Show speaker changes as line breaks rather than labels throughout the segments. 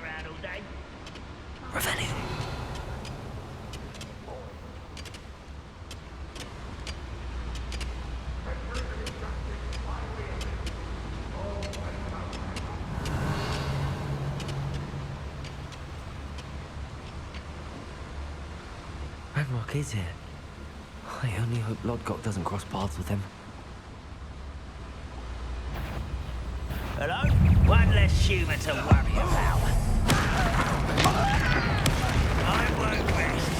around all day.
Revelio. Ranrock is here. I only hope Lodgok doesn't cross paths with him.
Hello? One less human to worry about. I won't rest.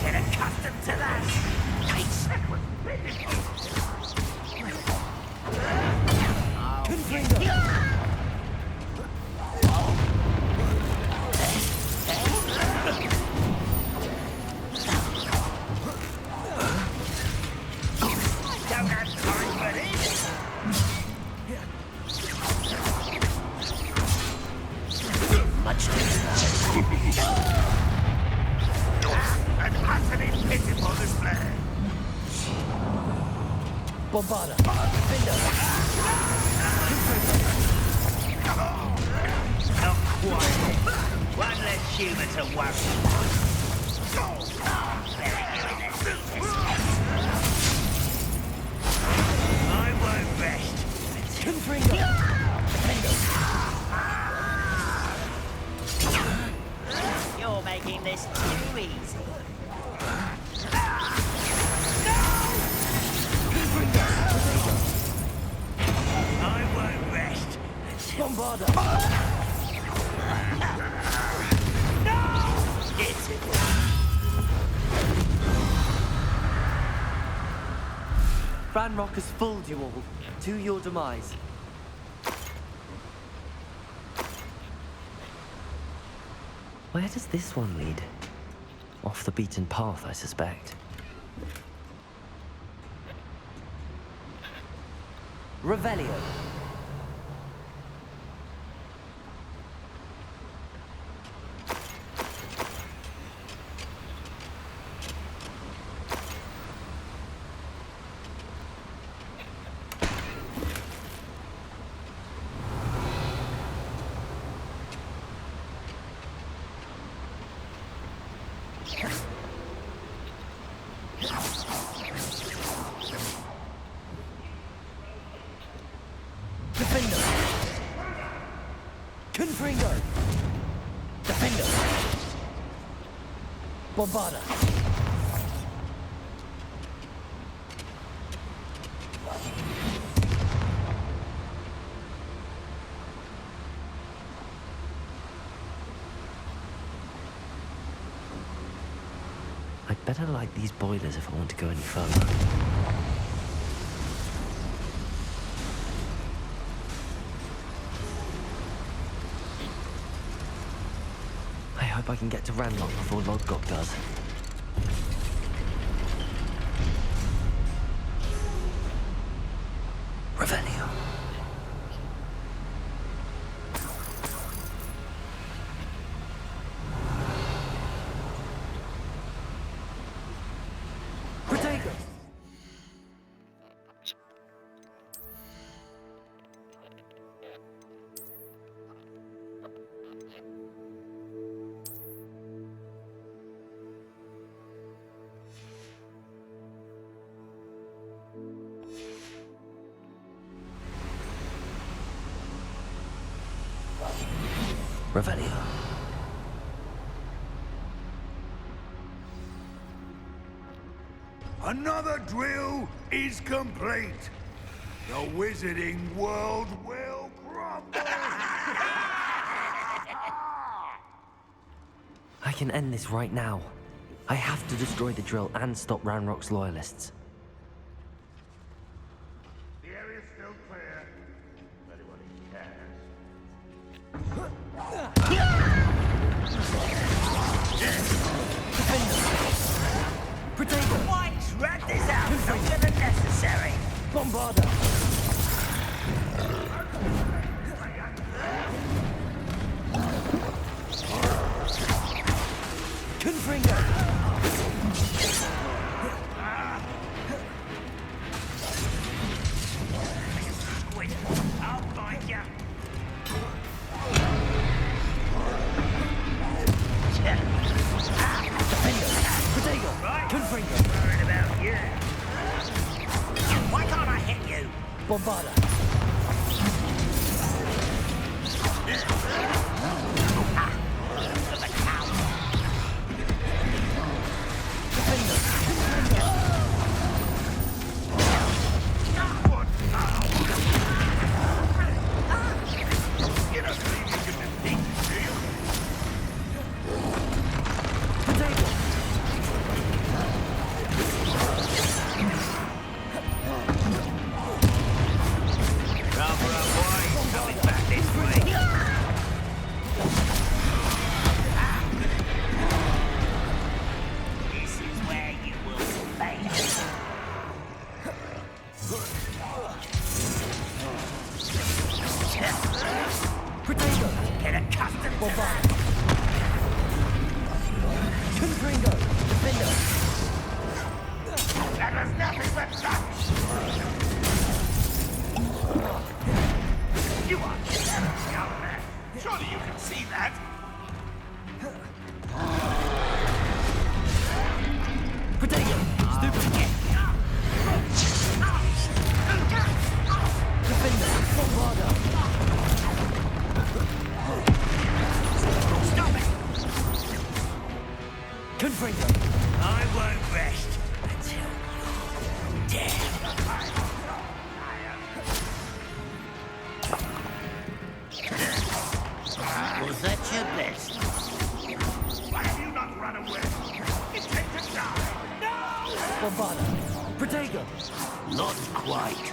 Get accustomed to that. Don't have time for this. Much too slow. An utterly pitiful display.
Bombarda.
Not quite. One less human to worry about. Better you in the deepest. I won't rest. You're making this too easy. I won't rest.
Bombarda.
No! It's
Ranrock has fooled you all, to your demise. Where does this one lead? Off the beaten path, I suspect. Revelio. Defender! Confringo! Defender! Bombarda! I'd better light these boilers if I want to go any further. I hope I can get to Ranrock before Lodgok does. Revelio. Protego. Revelio.
Another drill is complete. The wizarding world will crumble.
I can end this right now. I have to destroy the drill and stop Ranrock's loyalists.
The area's still clear. If anyone cares.
Protego.
Why drag this out longer than necessary?
Bombarda. Confringo.
Squid, I'll find ya.
Bombarda.
You don't believe you can defeat me, do you?
Rather unwise coming back this way. This is where you will fail.
Protego.
Get accustomed to that.
Confringo. Defender.
That was nothing but rubbish. You are terribly outmatched. Surely you can see that.
Protego. Stupid. Defender. Bombarda.
Stop it!
Confringo.
I won't rest until you're dead. Was that your best?
Why have you not run away? Intend to die. No!
Bombarda. Protego.
Not quite.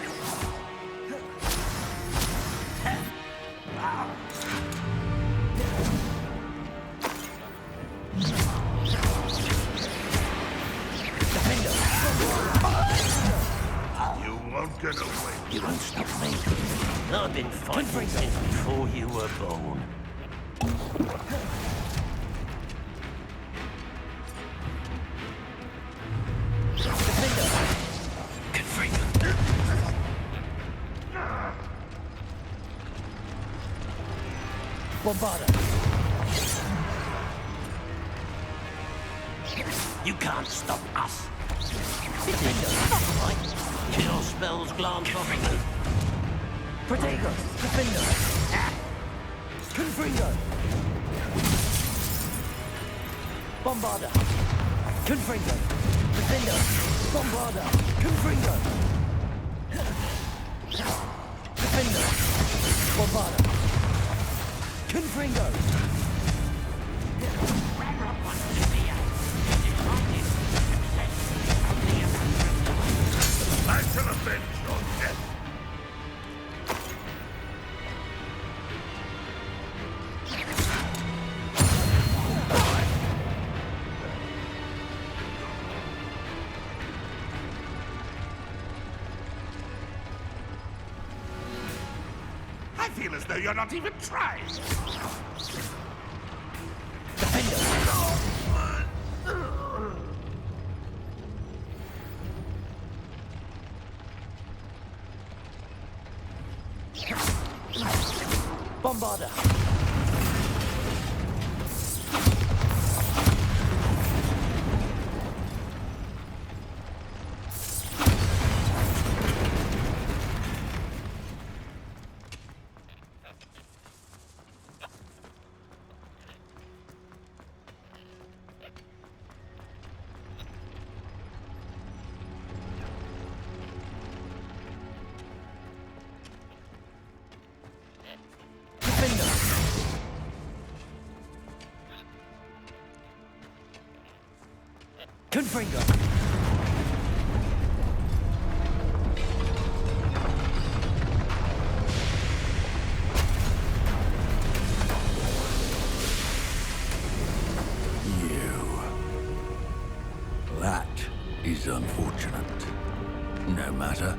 Defender.
You won't get away.
You won't stop me. I've been fighting since before you were born.
Bombarda.
You can't stop us. Right? Kill spells glance off of you.
Protego. Defender. Confringo. Bombarda. Confringo. Defender. Bombarda. Confringo. Defender. Bombarda. Confringo.
I shall avenge your death. I feel as though you're not even trying.
Bombarda. Confringo.
That is unfortunate. No matter,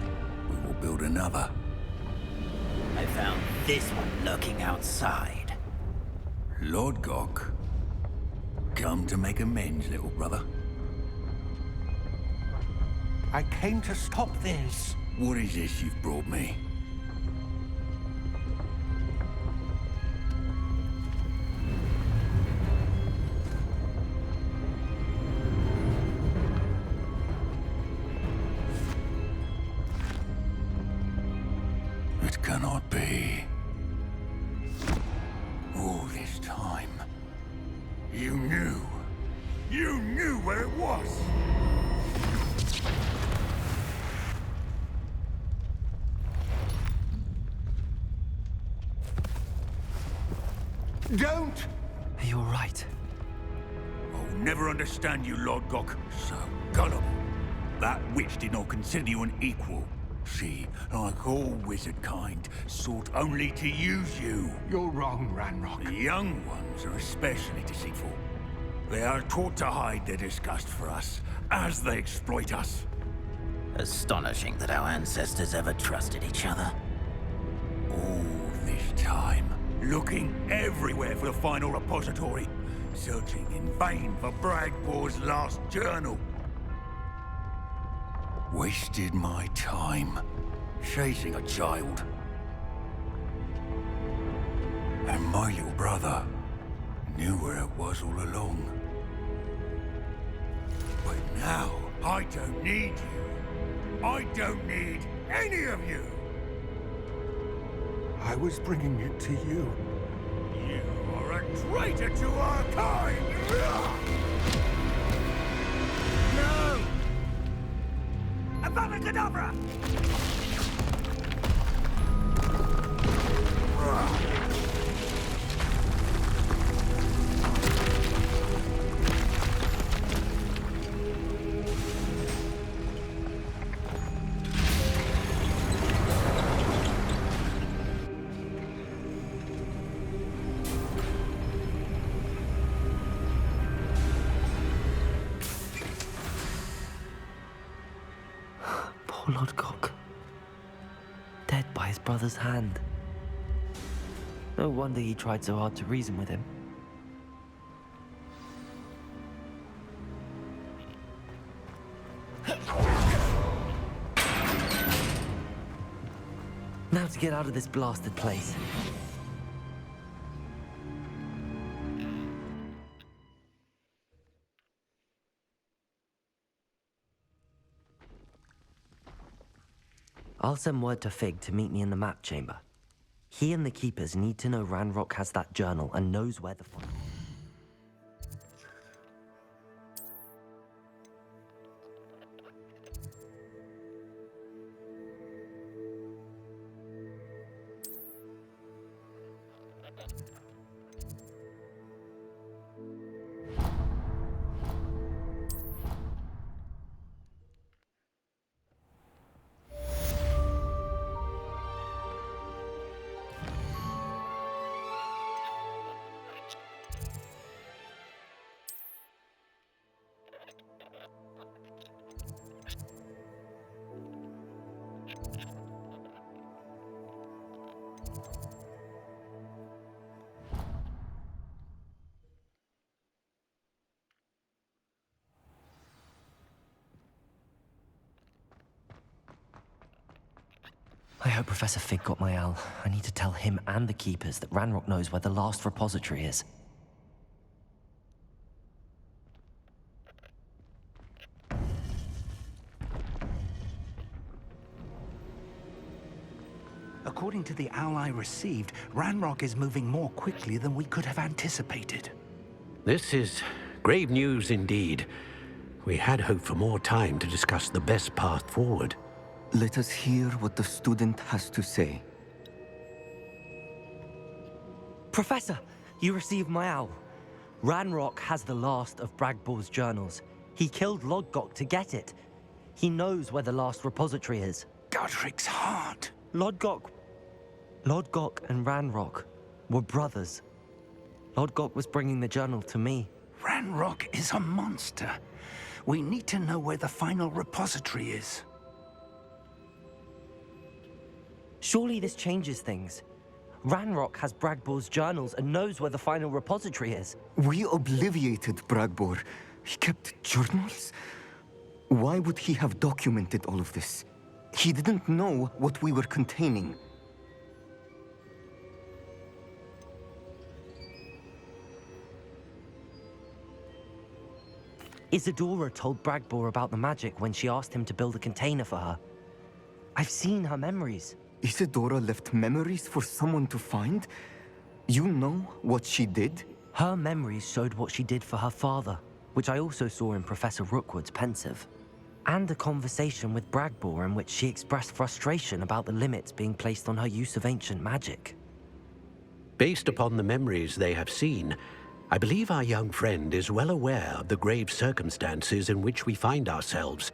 we will build another.
I found this one lurking outside.
Lord Gok, come to make amends, little brother.
I came to stop this.
What is this you've brought me? You knew. You knew where it was!
Don't!
You're right.
I'll never understand you, Lodgok. So gullible. That witch did not consider you an equal. She, like all wizard kind, sought only to use you.
You're wrong, Ranrock.
The young ones are especially deceitful. They are taught to hide their disgust for us, as they exploit us.
Astonishing that our ancestors ever trusted each other.
All this time, looking everywhere for the final repository, searching in vain for Bragbor's last journal. Wasted my time, chasing a child. And my little brother knew where it was all along. But now, I don't need you. I don't need any of you.
I was bringing it to you.
You are a traitor to our kind!
No! Avada Kedavra!
Poor Lodgok. Dead by his brother's hand. No wonder he tried so hard to reason with him. Now to get out of this blasted place. I'll send word to Fig to meet me in the map chamber. He and the Keepers need to know Ranrock has that journal and knows where the... I hope Professor Fig got my owl. I need to tell him and the Keepers that Ranrock knows where the last repository is.
According to the owl I received, Ranrock is moving more quickly than we could have anticipated.
This is grave news indeed. We had hoped for more time to discuss the best path forward.
Let us hear what the student has to say.
Professor, you received my owl. Ranrock has the last of Bragbor's journals. He killed Lodgok to get it. He knows where the last repository is.
Godric's heart.
Lodgok and Ranrock were brothers. Lodgok was bringing the journal to me.
Ranrock is a monster. We need to know where the final repository is.
Surely this changes things. Ranrock has Bragbor's journals and knows where the final repository is.
We obliviated Bragbor. He kept journals? Why would he have documented all of this? He didn't know what we were containing.
Isadora told Bragbor about the magic when she asked him to build a container for her. I've seen her memories.
Isadora left memories for someone to find? You know what she did?
Her memories showed what she did for her father, which I also saw in Professor Rookwood's pensive, and a conversation with Bragbor in which she expressed frustration about the limits being placed on her use of ancient magic.
Based upon the memories they have seen, I believe our young friend is well aware of the grave circumstances in which we find ourselves.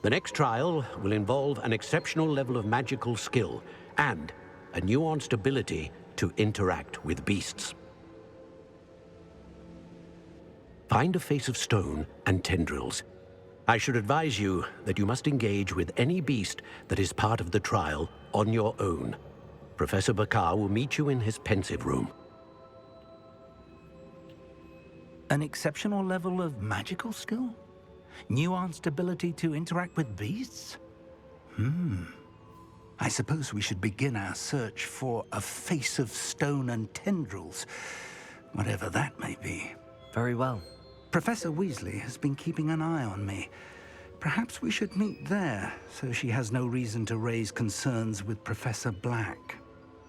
The next trial will involve an exceptional level of magical skill and a nuanced ability to interact with beasts. Find a face of stone and tendrils. I should advise you that you must engage with any beast that is part of the trial on your own. Professor Bakar will meet you in his pensive room.
An exceptional level of magical skill? Nuanced ability to interact with beasts? I suppose we should begin our search for a face of stone and tendrils, whatever that may be.
Very well.
Professor Weasley has been keeping an eye on me. Perhaps we should meet there, so she has no reason to raise concerns with Professor Black.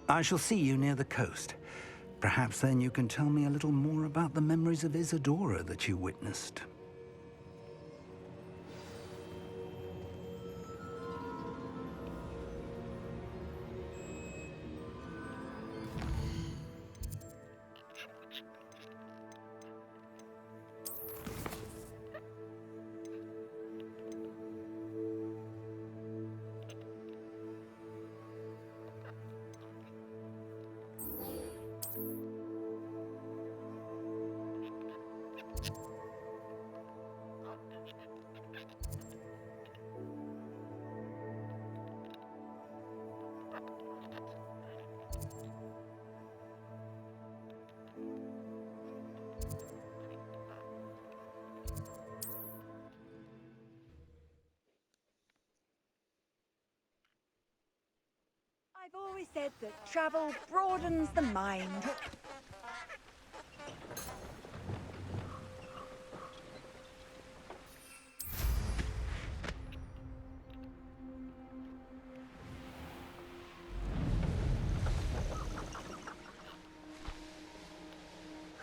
I shall see you near the coast. Perhaps then you can tell me a little more about the memories of Isadora that you witnessed.
I've always said that travel broadens the mind.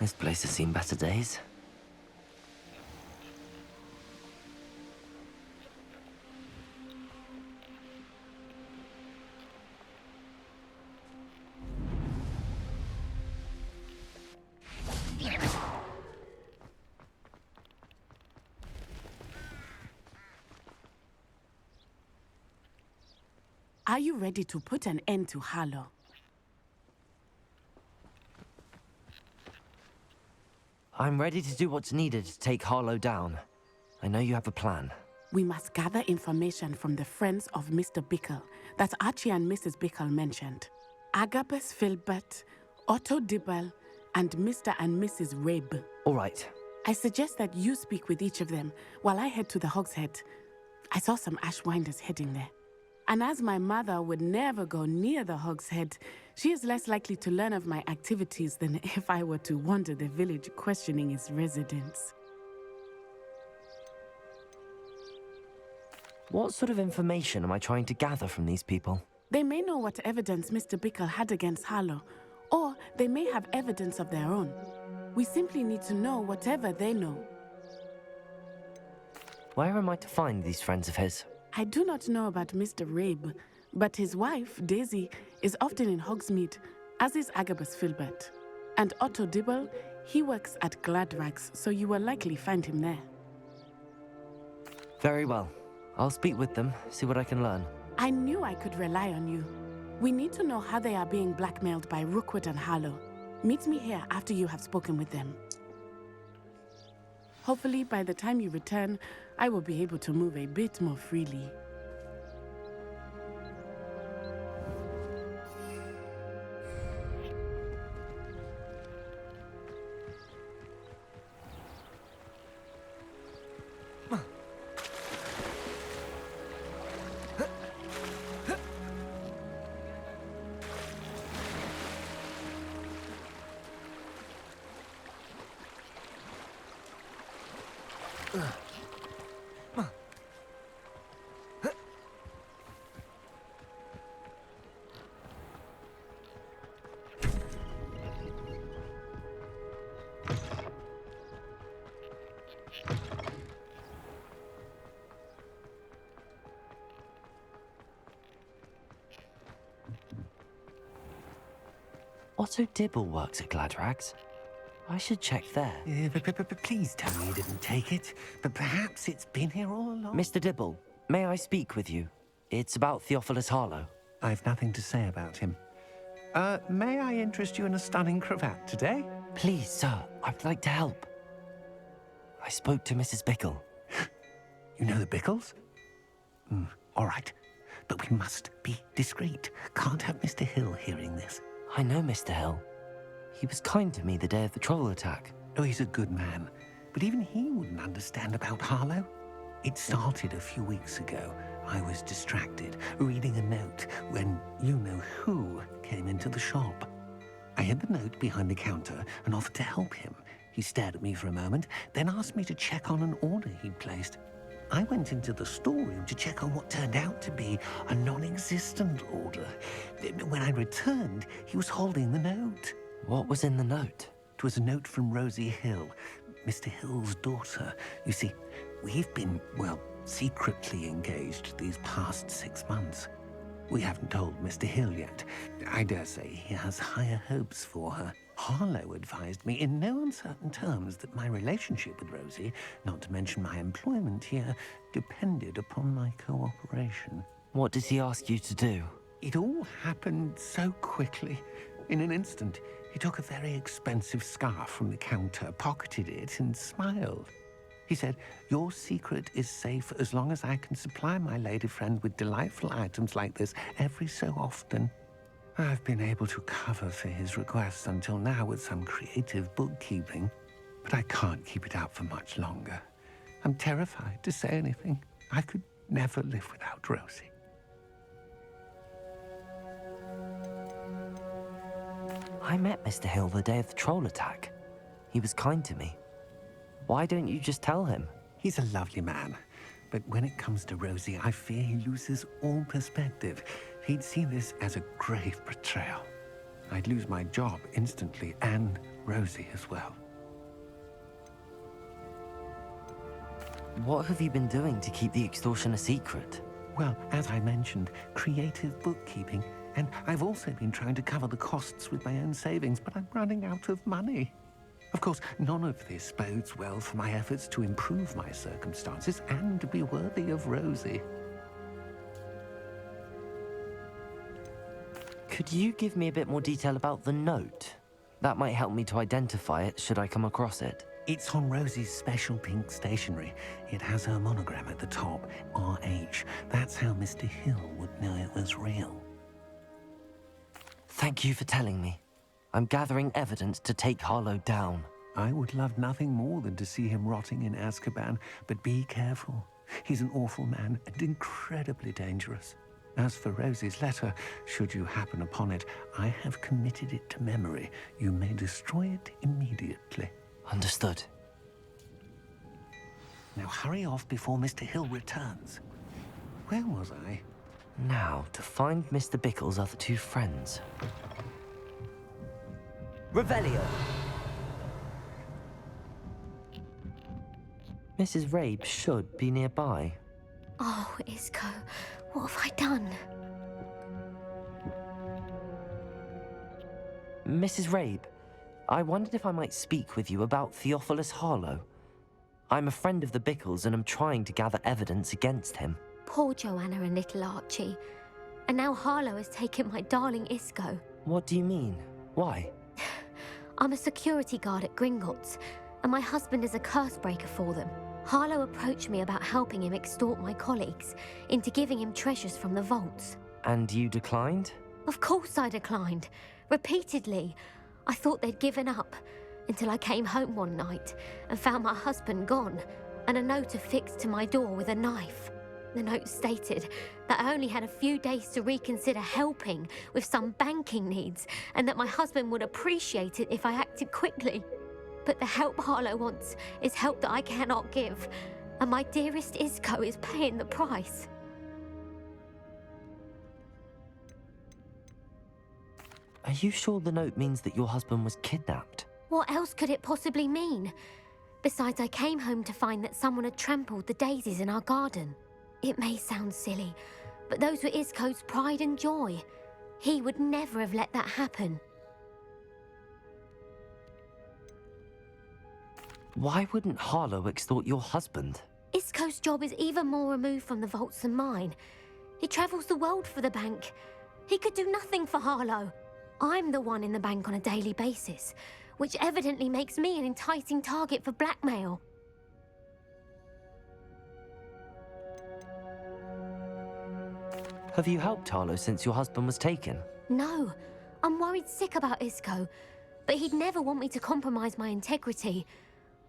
This place has seen better days.
Are you ready to put an end to Harlow?
I'm ready to do what's needed to take Harlow down. I know you have a plan.
We must gather information from the friends of Mr. Bickle that Archie and Mrs. Bickle mentioned. Agabus Filbert, Otto Dibble, and Mr. and Mrs. Rabe.
All right.
I suggest that you speak with each of them while I head to the Hogshead. I saw some Ashwinders heading there. And as my mother would never go near the Hogshead, she is less likely to learn of my activities than if I were to wander the village questioning its residents.
What sort of information am I trying to gather from these people?
They may know what evidence Mr. Bickle had against Harlow, or they may have evidence of their own. We simply need to know whatever they know.
Where am I to find these friends of his?
I do not know about Mr. Rabe, but his wife, Daisy, is often in Hogsmeade, as is Agabus Filbert. And Otto Dibble, he works at Gladrags, so you will likely find him there.
Very well. I'll speak with them, see what I can learn.
I knew I could rely on you. We need to know how they are being blackmailed by Rookwood and Harlow. Meet me here after you have spoken with them. Hopefully, by the time you return, I will be able to move a bit more freely.
Otto Dibble works at Gladrags. I should check there.
Please tell me you didn't take it. But perhaps it's been here all along.
Mr. Dibble, may I speak with you? It's about Theophilus Harlow.
I've nothing to say about him. May I interest you in a stunning cravat today?
Please, sir, I'd like to help. I spoke to Mrs. Bickle.
You know the Bickles? All right. But we must be discreet. Can't have Mr. Hill hearing this.
I know Mr. Hill. He was kind to me the day of the troll attack.
Oh, he's a good man. But even he wouldn't understand about Harlow. It started a few weeks ago. I was distracted, reading a note, when you-know-who came into the shop. I hid the note behind the counter and offered to help him. He stared at me for a moment, then asked me to check on an order he'd placed. I went into the storeroom to check on what turned out to be a non-existent order. When I returned, he was holding the note.
What was in the note?
It was a note from Rosie Hill, Mr. Hill's daughter. You see, we've been, well, secretly engaged these past 6 months. We haven't told Mr. Hill yet. I dare say he has higher hopes for her. Harlow advised me in no uncertain terms that my relationship with Rosie, not to mention my employment here, depended upon my cooperation.
What did he ask you to do?
It all happened so quickly. In an instant, he took a very expensive scarf from the counter, pocketed it, and smiled. He said, "Your secret is safe as long as I can supply my lady friend with delightful items like this every so often." I've been able to cover for his requests until now with some creative bookkeeping, but I can't keep it up for much longer. I'm terrified to say anything. I could never live without Rosie.
I met Mr. Hill the day of the troll attack. He was kind to me. Why don't you just tell him?
He's a lovely man, but when it comes to Rosie, I fear he loses all perspective. He'd see this as a grave betrayal. I'd lose my job instantly, and Rosie as well.
What have you been doing to keep the extortion a secret?
Well, as I mentioned, creative bookkeeping, and I've also been trying to cover the costs with my own savings, but I'm running out of money. Of course, none of this bodes well for my efforts to improve my circumstances and to be worthy of Rosie.
Could you give me a bit more detail about the note? That might help me to identify it should I come across it.
It's on Rosie's special pink stationery. It has her monogram at the top, RH. That's how Mr. Hill would know it was real.
Thank you for telling me. I'm gathering evidence to take Harlow down.
I would love nothing more than to see him rotting in Azkaban, but be careful. He's an awful man and incredibly dangerous. As for Rosie's letter, should you happen upon it, I have committed it to memory. You may destroy it immediately.
Understood.
Now hurry off before Mr. Hill returns. Where was I?
Now, to find Mr. Bickle's other two friends. Revelio! Mrs. Rabe should be nearby.
Oh, Isco, what have I done?
Mrs. Rabe, I wondered if I might speak with you about Theophilus Harlow. I'm a friend of the Bickles and I'm trying to gather evidence against him.
Poor Joanna and little Archie. And now Harlow has taken my darling Isco.
What do you mean? Why?
I'm a security guard at Gringotts, and my husband is a curse breaker for them. Harlow approached me about helping him extort my colleagues into giving him treasures from the vaults.
And you declined?
Of course I declined. Repeatedly. I thought they'd given up, until I came home one night and found my husband gone, and a note affixed to my door with a knife. The note stated that I only had a few days to reconsider helping with some banking needs, and that my husband would appreciate it if I acted quickly. But the help Harlow wants is help that I cannot give, and my dearest Isco is paying the price.
Are you sure the note means that your husband was kidnapped?
What else could it possibly mean? Besides, I came home to find that someone had trampled the daisies in our garden. It may sound silly, but those were Isco's pride and joy. He would never have let that happen.
Why wouldn't Harlow extort your husband?
Isco's job is even more removed from the vaults than mine. He travels the world for the bank. He could do nothing for Harlow. I'm the one in the bank on a daily basis, which evidently makes me an enticing target for blackmail.
Have you helped Harlow since your husband was taken?
No, I'm worried sick about Isco, but he'd never want me to compromise my integrity.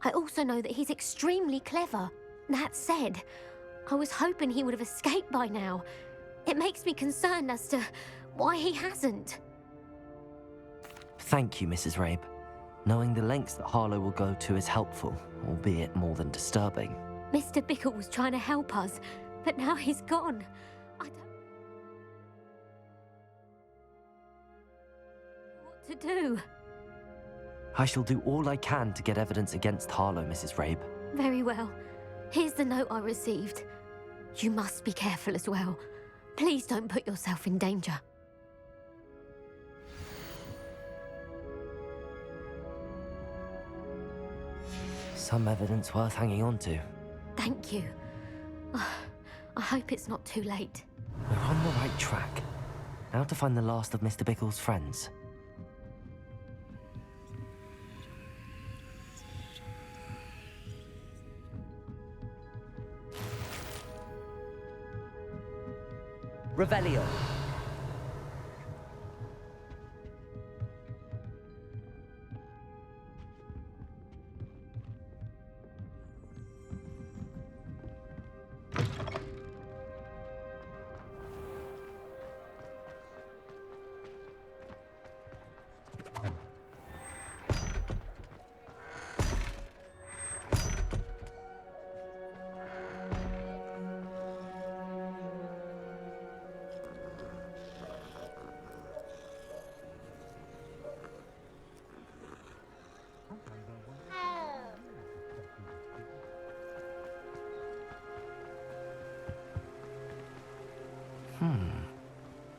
I also know that he's extremely clever. That said, I was hoping he would have escaped by now. It makes me concerned as to why he hasn't.
Thank you, Mrs. Rabe. Knowing the lengths that Harlow will go to is helpful, albeit more than disturbing.
Mr. Bickle was trying to help us, but now he's gone. I don't know what to do.
I shall do all I can to get evidence against Harlow, Mrs. Rabe.
Very well. Here's the note I received. You must be careful as well. Please don't put yourself in danger.
Some evidence worth hanging on to.
Thank you. I hope it's not too late.
We're on the right track. Now to find the last of Mr. Bickle's friends. Revelio.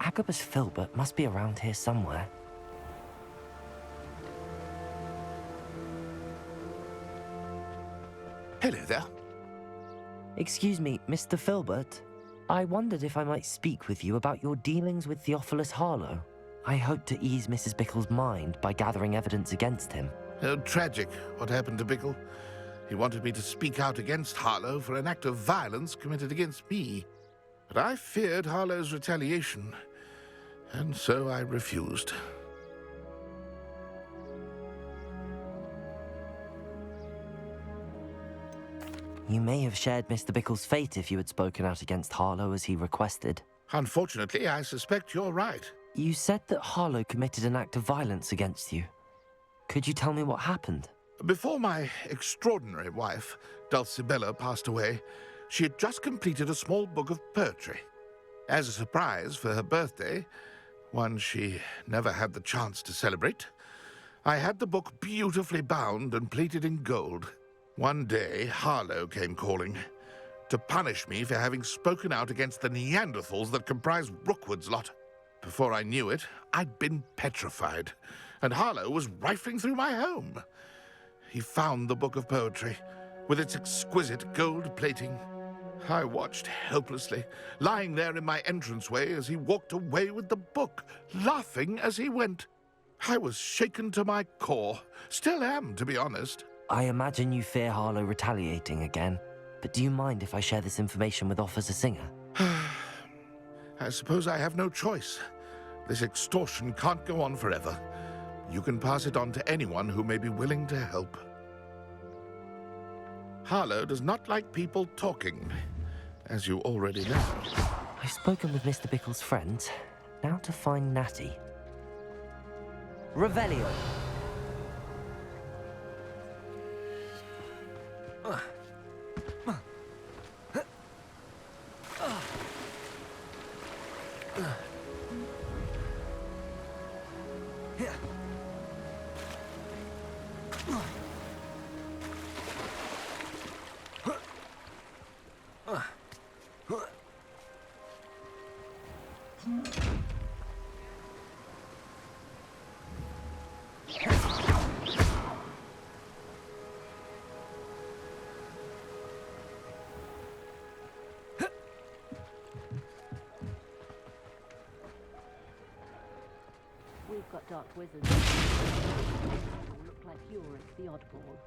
Agabus Filbert must be around here somewhere.
Hello there.
Excuse me, Mr. Filbert. I wondered if I might speak with you about your dealings with Theophilus Harlow. I hope to ease Mrs. Bickle's mind by gathering evidence against him.
Oh, tragic what happened to Bickle. He wanted me to speak out against Harlow for an act of violence committed against me. But I feared Harlow's retaliation, and so I refused.
You may have shared Mr. Bickle's fate if you had spoken out against Harlow as he requested.
Unfortunately, I suspect you're right.
You said that Harlow committed an act of violence against you. Could you tell me what happened?
Before my extraordinary wife, Dulcibella, passed away, she had just completed a small book of poetry. As a surprise for her birthday, one she never had the chance to celebrate, I had the book beautifully bound and plated in gold. One day, Harlow came calling to punish me for having spoken out against the Neanderthals that comprise Rookwood's lot. Before I knew it, I'd been petrified, and Harlow was rifling through my home. He found the book of poetry, with its exquisite gold plating. I watched helplessly, lying there in my entranceway as he walked away with the book, laughing as he went. I was shaken to my core. Still am, to be honest.
I imagine you fear Harlow retaliating again, but do you mind if I share this information with Officer Singer?
I suppose I have no choice. This extortion can't go on forever. You can pass it on to anyone who may be willing to help. Harlow does not like people talking, as you already know.
I've spoken with Mr. Bickle's friends. Now to find Natty. Revelio.
We've got dark wizards. You look like you're at the oddball.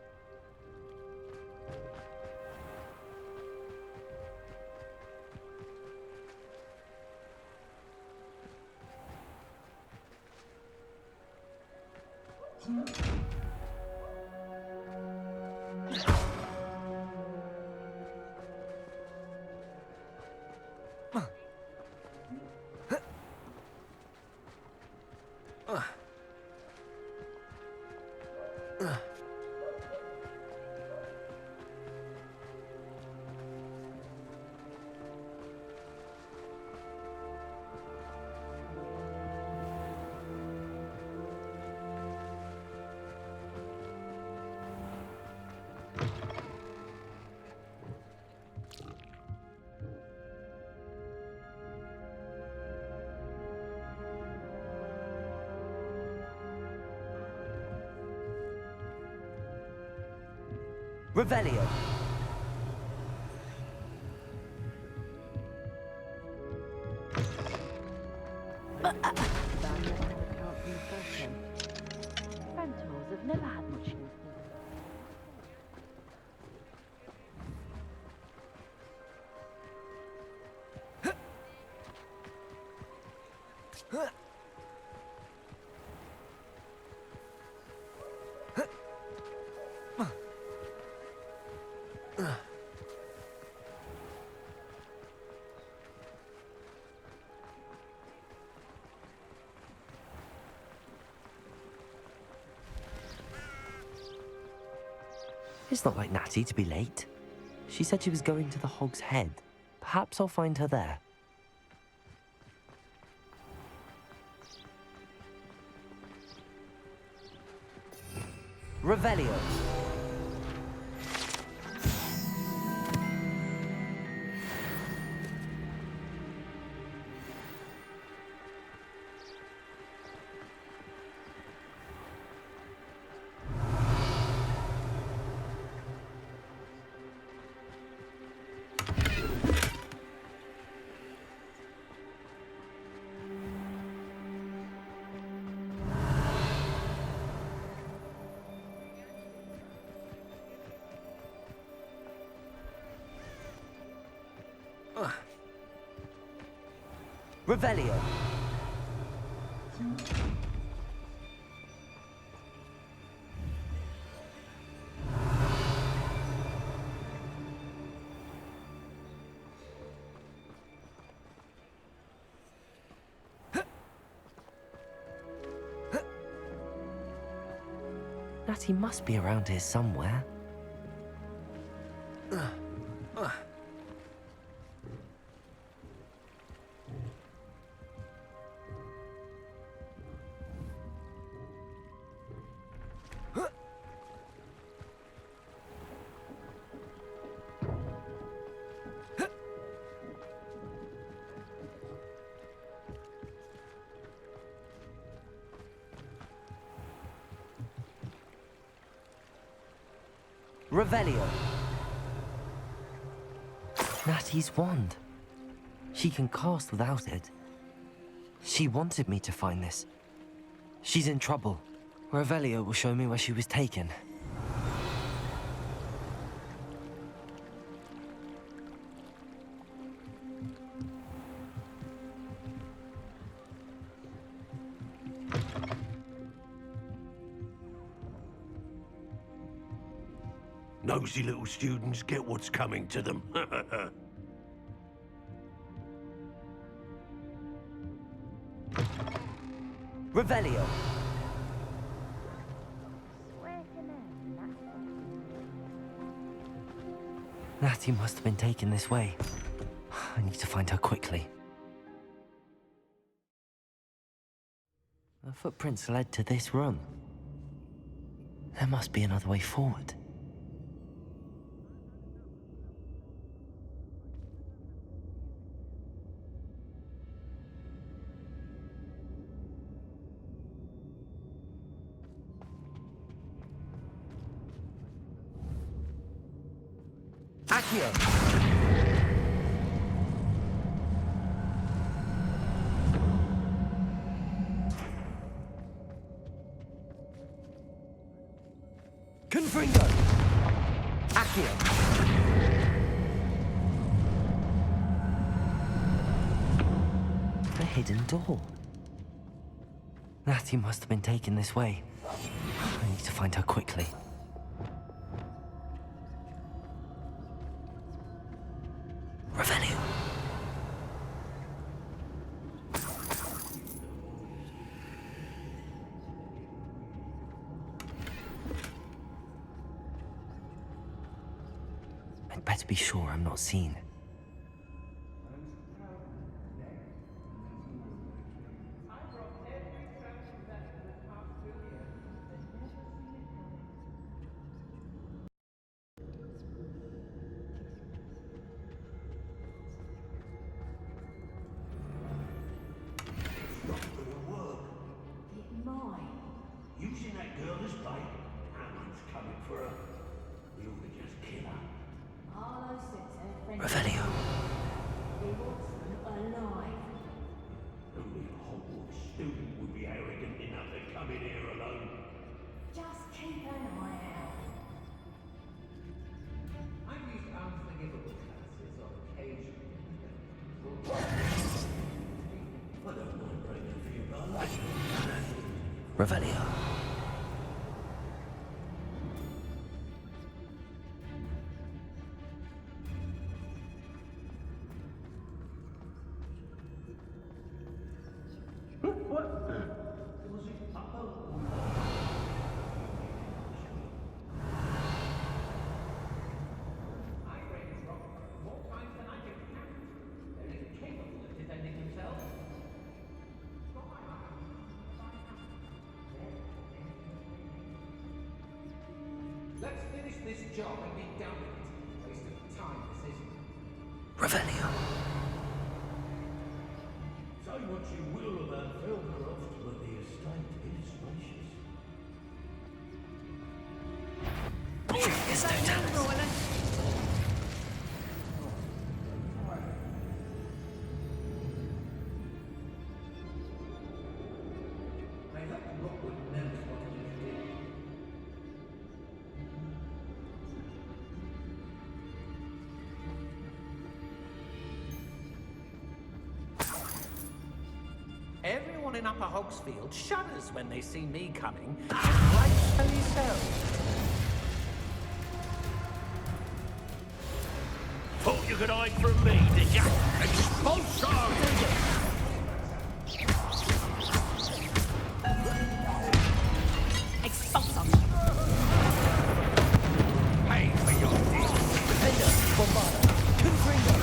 Revelio.
Centaurs have never had much use for them.
It's not like Natty to be late. She said she was going to the Hog's Head. Perhaps I'll find her there. Revelio. Revelio. Natty must be around here somewhere. Revelio. Natty's wand. She can cast without it. She wanted me to find this. She's in trouble. Revelio will show me where she was taken.
Nosy little students get what's coming to them.
Revelio. Natty must have been taken this way. I need to find her quickly. The footprints led to this room. There must be another way forward. Accio! Confringo! Accio! The hidden door. Natty must have been taken this way. I need to find her quickly. Revelio. I'd better be sure I'm not seen.
Using that girl as bait? Hammond's coming for her. We ought to just kill her.
Arlo said to her friend.
Revelio.
He wants them alive.
Only a Hogwarts student would be arrogant enough to come in here alone.
Just keep an eye out.
I've used unforgivable classes on occasion.
I don't mind breaking a few bones.
Revelio.
Let's finish this job and be done with it. Waste of time, this isn't.
Revelio.
Say what you will about Felcroft, but the estate is spacious.
It's no time.
I hope Rookwood knows what he did.
Everyone in Upper Hogsfield shudders when they see me coming, and rightfully so.
Thought you could hide from me, did ya? Expulso! Pay for your deeds.
Defender, Bombarda, Confringo.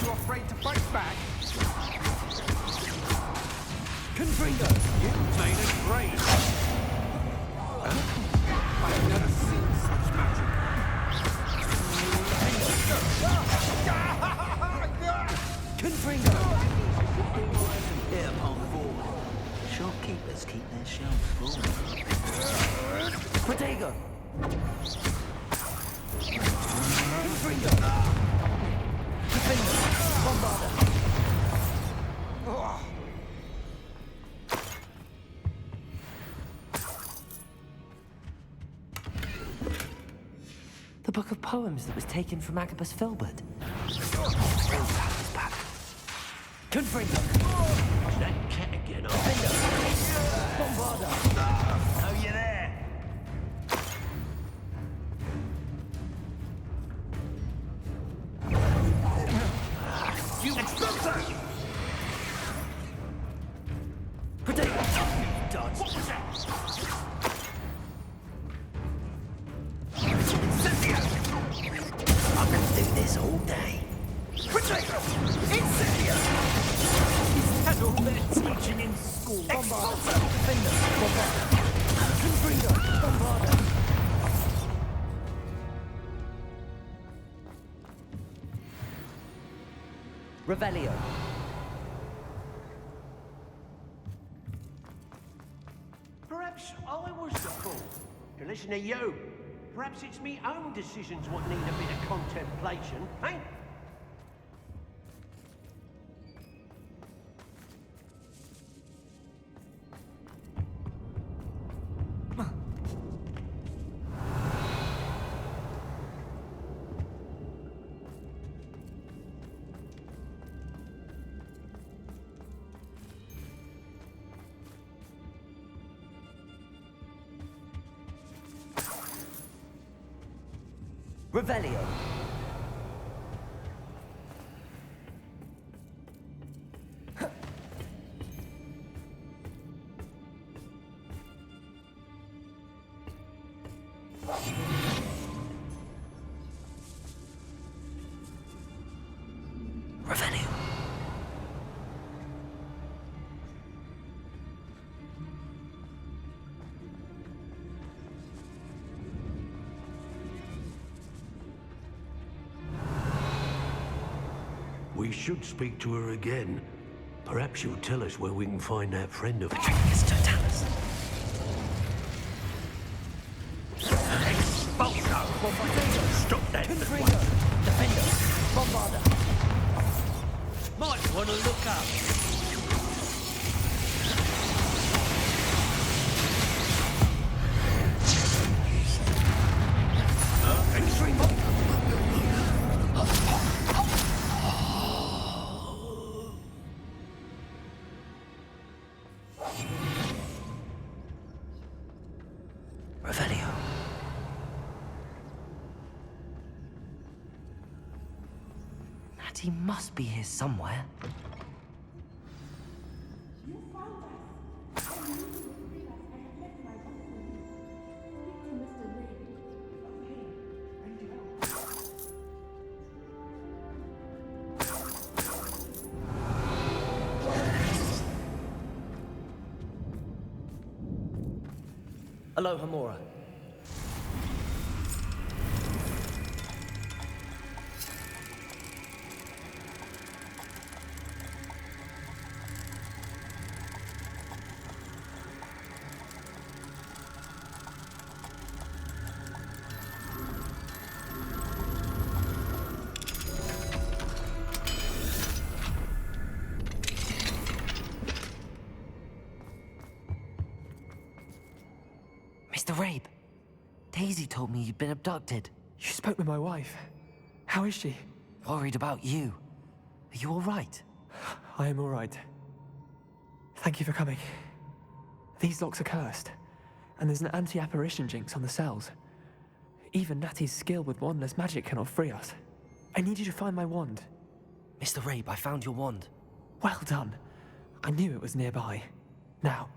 You're afraid to fight back?
Confringo.
You made a grade. I've never seen such magic.
Confringo.
Here, upon forward. Shopkeepers keep their shelves full.
Protego. Confringo. Defender, Bombarda. The book of poems that was taken from Agabus Filbert. Confringo.
That cat again,
Bombarda.
Oh, you there?
You expulso!
Protego.
Dodge. What was that?
I can do this all day.
Protego! Incendio!
Is that all they're teaching in school? Expulso. Defender. Bombarda. Confringo. Bombarda. Revelio.
Perhaps I was the fool. To listen to you. Perhaps it's me own decisions what need a bit of contemplation, eh?
Revelio. Revelio.
We should speak to her again. Perhaps she'll tell us where we can find that friend of
Patricius Totalis.
Expulso! Stop that!
Confringo. Defendo. Bombarda.
Might want to look up.
Revelio. Natty must be here somewhere. Aloha, Mora. Mr. Rabe, Daisy told me you'd been abducted.
You spoke with my wife. How is she?
Worried about you. Are you all right?
I am all right. Thank you for coming. These locks are cursed, and there's an anti-apparition jinx on the cells. Even Natty's skill with wandless magic cannot free us. I need you to find my wand.
Mr. Rabe, I found your wand.
Well done. I knew it was nearby. Now,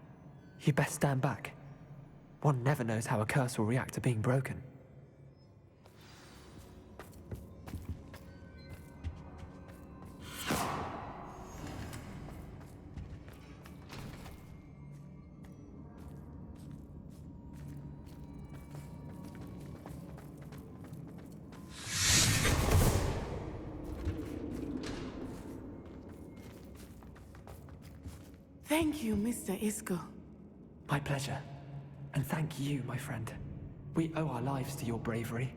you best stand back. One never knows how a curse will react to being broken.
Thank you, Mr. Isco.
My pleasure. And thank you, my friend. We owe our lives to your bravery.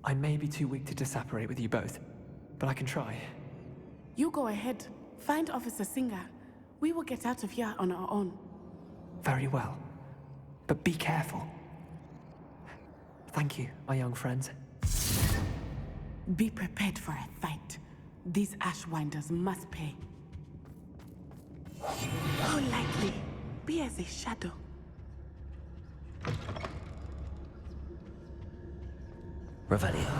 I may be too weak to disapparate with you both, but I can try.
You go ahead. Find Officer Singer. We will get out of here on our own.
Very well. But be careful. Thank you, my young friends.
Be prepared for a fight. These Ashwinders must pay. How likely? Be as a shadow.
Revelio.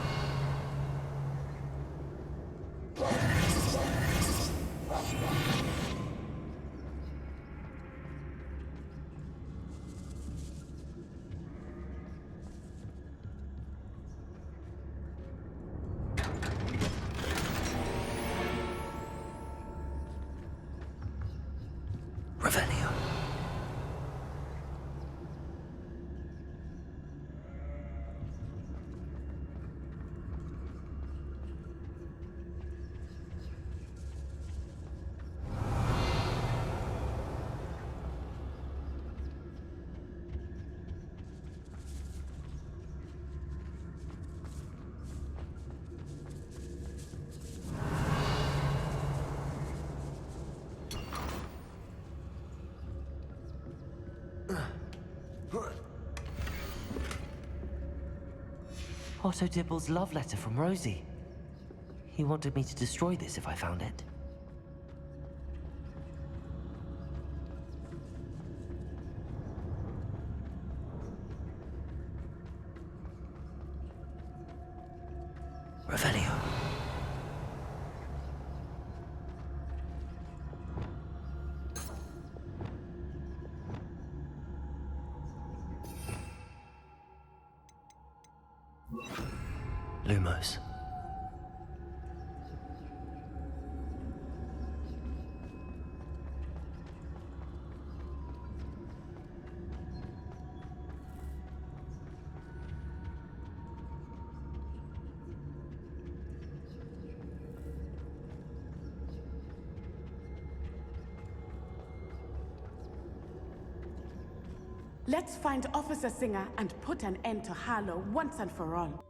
Revelio. Otto Dibble's love letter from Rosie. He wanted me to destroy this if I found it. Lumos.
Let's find Officer Singer and put an end to Harlow once and for all.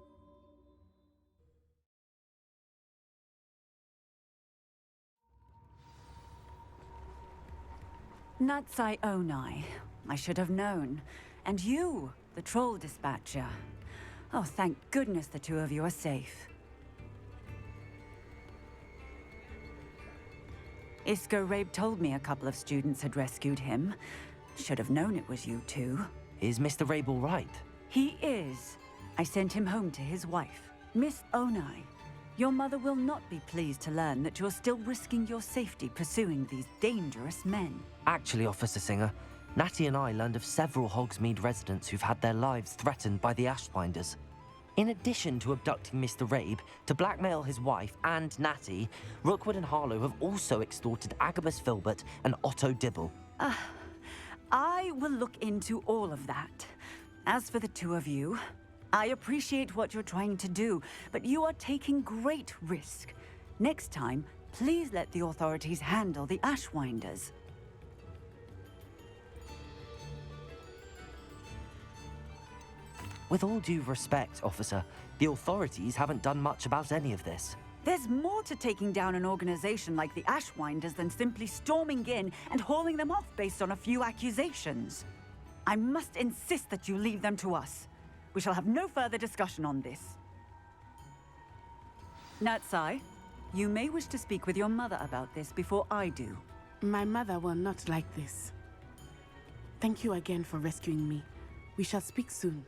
Natsai Onai. I should have known. And you, the troll dispatcher. Oh, thank goodness the two of you are safe. Isco Rabe told me a couple of students had rescued him. Should have known it was you two.
Is Mr. Rabe all right?
He is. I sent him home to his wife. Miss Onai, your mother will not be pleased to learn that you're still risking your safety pursuing these dangerous men.
Actually, Officer Singer, Natty and I learned of several Hogsmeade residents who've had their lives threatened by the Ashbinders. In addition to abducting Mr. Rabe to blackmail his wife and Natty, Rookwood and Harlow have also extorted Agabus Filbert and Otto Dibble.
I will look into all of that. As for the two of you, I appreciate what you're trying to do, but you are taking great risk. Next time, please let the authorities handle the Ashwinders.
With all due respect, officer, the authorities haven't done much about any of this.
There's more to taking down an organization like the Ashwinders than simply storming in and hauling them off based on a few accusations. I must insist that you leave them to us. We shall have no further discussion on this. Natsai, you may wish to speak with your mother about this before I do.
My mother will not like this. Thank you again for rescuing me. We shall speak soon.